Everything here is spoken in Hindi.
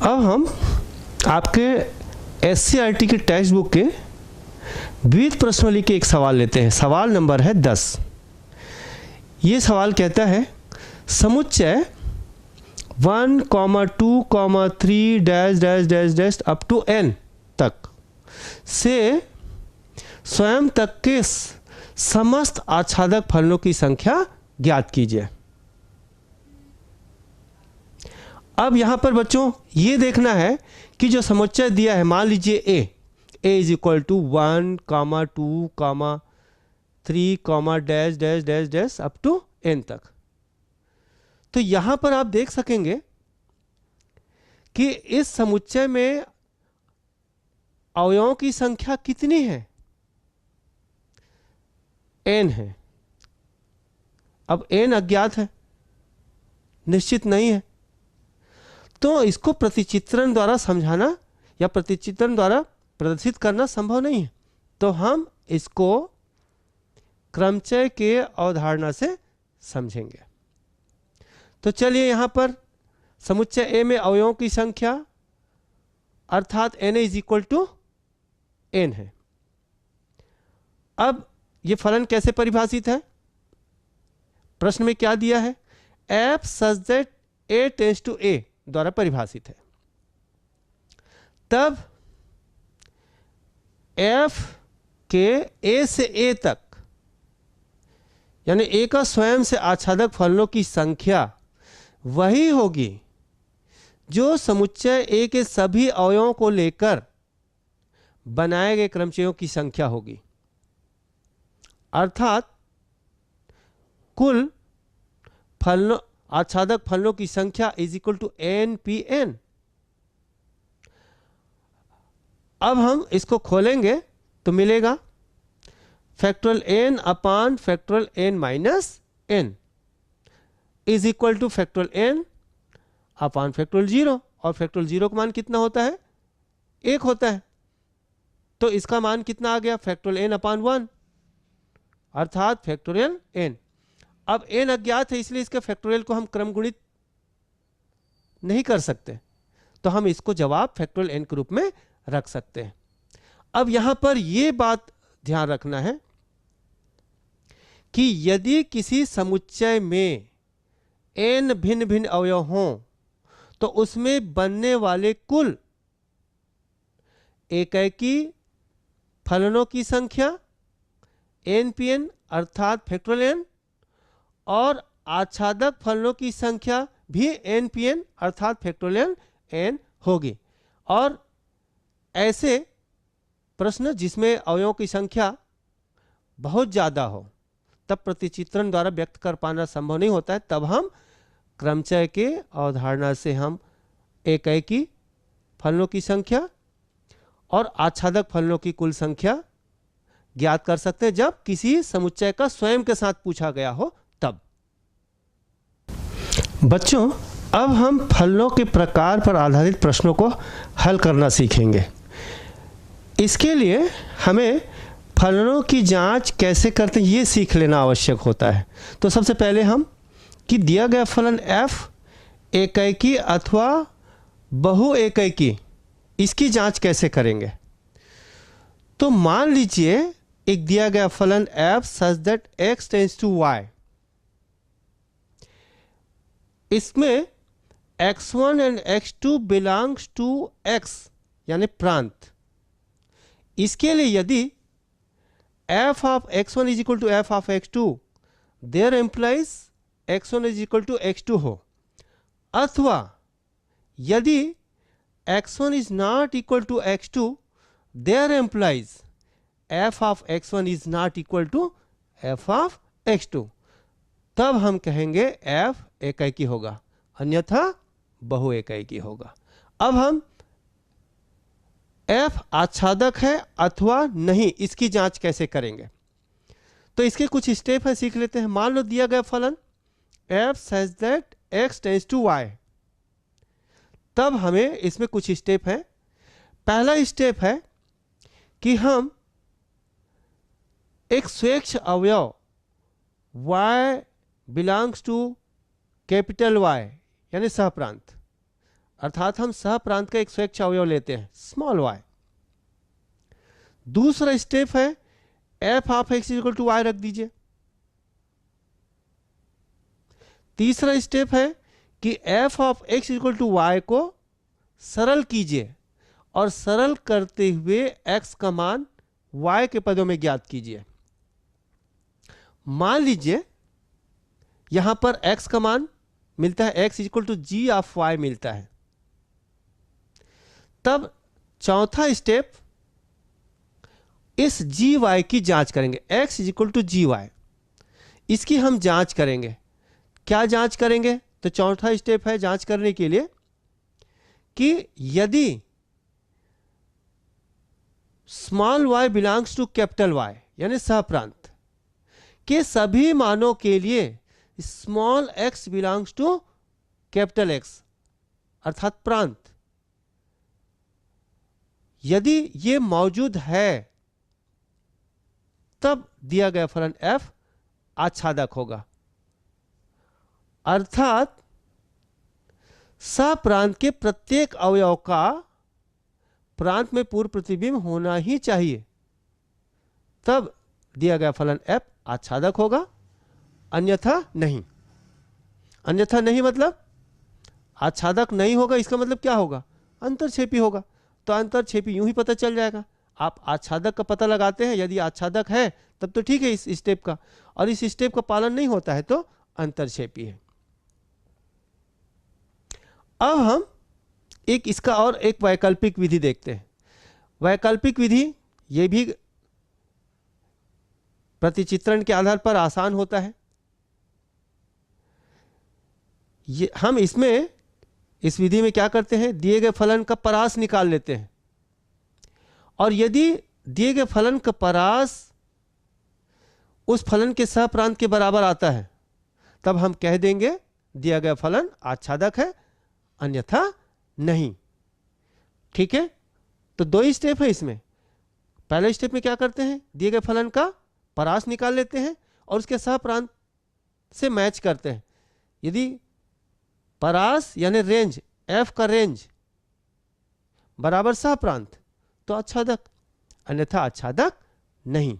अब हम आपके SCERT की टेक्स्ट बुक के विविध प्रश्नावली के एक सवाल लेते हैं। सवाल नंबर है 10। ये सवाल कहता है समुच्चय 1, 2, 3 dash dash dash dash up to n तक से स्वयं तक के समस्त आच्छादक फलनों की संख्या ज्ञात कीजिए। अब यहां पर बच्चों ये देखना है कि जो समुच्चय दिया है, मान लीजिए a is equal to 1, 2, 3, dash dash dash dash up to n तक। तो यहां पर आप देख सकेंगे कि इस समुच्चय में अवयवों की संख्या कितनी है? n है। अब n अज्ञात है, निश्चित नहीं है, तो इसको प्रतिचित्रण द्वारा समझाना या प्रतिचित्रण द्वारा प्रदर्शित करना संभव नहीं है। तो हम इसको क्रमचय के अवधारणा से समझेंगे। तो चलिए यहां पर समुच्चय A में अवयवों की संख्या अर्थात n is equal to n है। अब ये फलन कैसे परिभाषित है? प्रश्न में क्या दिया है? f such that a tends to a द्वारा परिभाषित है। तब f के a से a तक यानी a का स्वयं से आच्छादक फलनों की संख्या वही होगी जो समुच्चय A के सभी अवयवों को लेकर बनाए गए क्रमचयों की संख्या होगी। अर्थात कुल फलनों आच्छादक फलनों की संख्या इज इक्वल टू npn। अब हम इसको खोलेंगे तो मिलेगा factorial n upon factorial n minus n is equal two factorial n upon factorial 0। और फैक्टोरियल 0 का मान कितना होता है? 1 होता है। तो इसका मान कितना आ गया? फैक्टोरियल n अपान 1 अर्थात फैक्टोरियल n। अब n अज्ञात है, इसलिए इसके फैक्टोरियल को हम क्रम गुणित नहीं कर सकते, तो हम इसको जवाब फैक्टोरियल n के रूप में रख सकते हैं। अब यहां पर यह बात ध्यान रखना है कि यदि किसी समुच्चय में n भिन्न भिन्न अवयव हों तो उसमें बनने वाले कुल एकैकी फलनों की संख्या npn अर्थात फैक्टोरियल n और आच्छादक फलनों की संख्या भी npn अर्थात फैक्टोरियल n होगी। और ऐसे प्रश्न जिसमें अवयवों की संख्या बहुत ज़्यादा हो तब प्रतिचित्रण द्वारा व्यक्त कर पाना संभव नहीं होता है। तब हम क्रमचय के अवधारणा से हम एकैकी फलनों की संख्या और आच्छादक फलनों की कुल संख्या ज्ञात कर सकते हैं जब किसी समुच्चय का स्वयं के साथ पूछा गया हो तब। बच्चों, अब हम फलनों के प्रकार पर आधारित प्रश्नों को हल करना सीखेंगे। इसके लिए हमें फलनों की जांच कैसे करते हैं ये सीख लेना आवश्यक होता है। तो सबसे पहले हम कि दिया गया फलन f एकैकी अथवा बहु एकैकी, इसकी जांच कैसे करेंगे? तो मान लीजिए एक दिया गया फलन f such that x tends to y, इसमें x1 and x2 belongs to x यानी प्रांत। इसके लिए यदि f of x1 is equal to f of x2 there implies x1 is equal to x2 हो, अथवा यदि x1 is not equal to x2 there implies f of x1 is not equal to f of x2, तब हम कहेंगे f एकैकी होगा, अन्यथा बहु एकैकी होगा। अब हम f आच्छादक है अथवा नहीं, इसकी जांच कैसे करेंगे? तो इसके कुछ स्टेप है, सीख लेते हैं। मान लो दिया गया फलन f such that x tends to y, तब हमें इसमें कुछ स्टेप है। पहला स्टेप है कि हम एक स्वेच्छ अवयव y belongs to capital Y यानी सहप्रांत अर्थात हम सह प्रांत का एक स्वेच्छ अवयव लेते हैं स्मॉल y। दूसरा स्टेप है f of x equal to y रख दीजिए। तीसरा स्टेप है कि f of x equal to y को सरल कीजिए और सरल करते हुए x का मान y के पदों में ज्ञात कीजिए। मान लीजिए यहां पर x का मान मिलता है x equal to g of y मिलता है। तब चौथा स्टेप इस जी वाई की जांच करेंगे, x equal to g y, इसकी हम जांच करेंगे। क्या जांच करेंगे? तो चौथा स्टेप है जांच करने के लिए कि यदि small y belongs to capital Y यानी सहप्रांत के सभी मानों के लिए small x belongs to capital X अर्थात प्रांत, यदि ये मौजूद है तब दिया गया फलन f आच्छादक होगा। अर्थात सप्रांत के प्रत्येक अवयव का प्रांत में पूर्व प्रतिबिंब होना ही चाहिए, तब दिया गया फलन f आच्छादक होगा, अन्यथा नहीं। अन्यथा नहीं मतलब आच्छादक नहीं होगा, इसका मतलब क्या होगा? अंतरछेपी होगा। तो अंतरछेपी यूं ही पता चल जाएगा। आप आच्छादक का पता लगाते हैं, यदि आच्छादक है तब तो ठीक है इस स्टेप का, और इस स्टेप का पालन नहीं होता है तो अंतरछेपी है। अब हम इसका और एक वैकल्पिक विधि देखते हैं। वैकल्पिक विधि ये भी प्रतिचित्रण के आधार पर आसान होता है। हम इसमें इस विधि में क्या करते हैं, दिए गए फलन का परास निकाल लेते हैं, और यदि दिए गए फलन का परास उस फलन के सहप्रांत के बराबर आता है तब हम कह देंगे दिया गया फलन आच्छादक है, अन्यथा नहीं। ठीक है, तो दो ही स्टेप है इसमें। पहले स्टेप में क्या करते हैं, दिए गए फलन का परास निकाल लेते हैं और उसके सहप्रांत से मैच करते हैं। यदि परास यानी रेंज f का रेंज बराबर सहप्रांत तो आच्छादक, अन्यथा आच्छादक नहीं।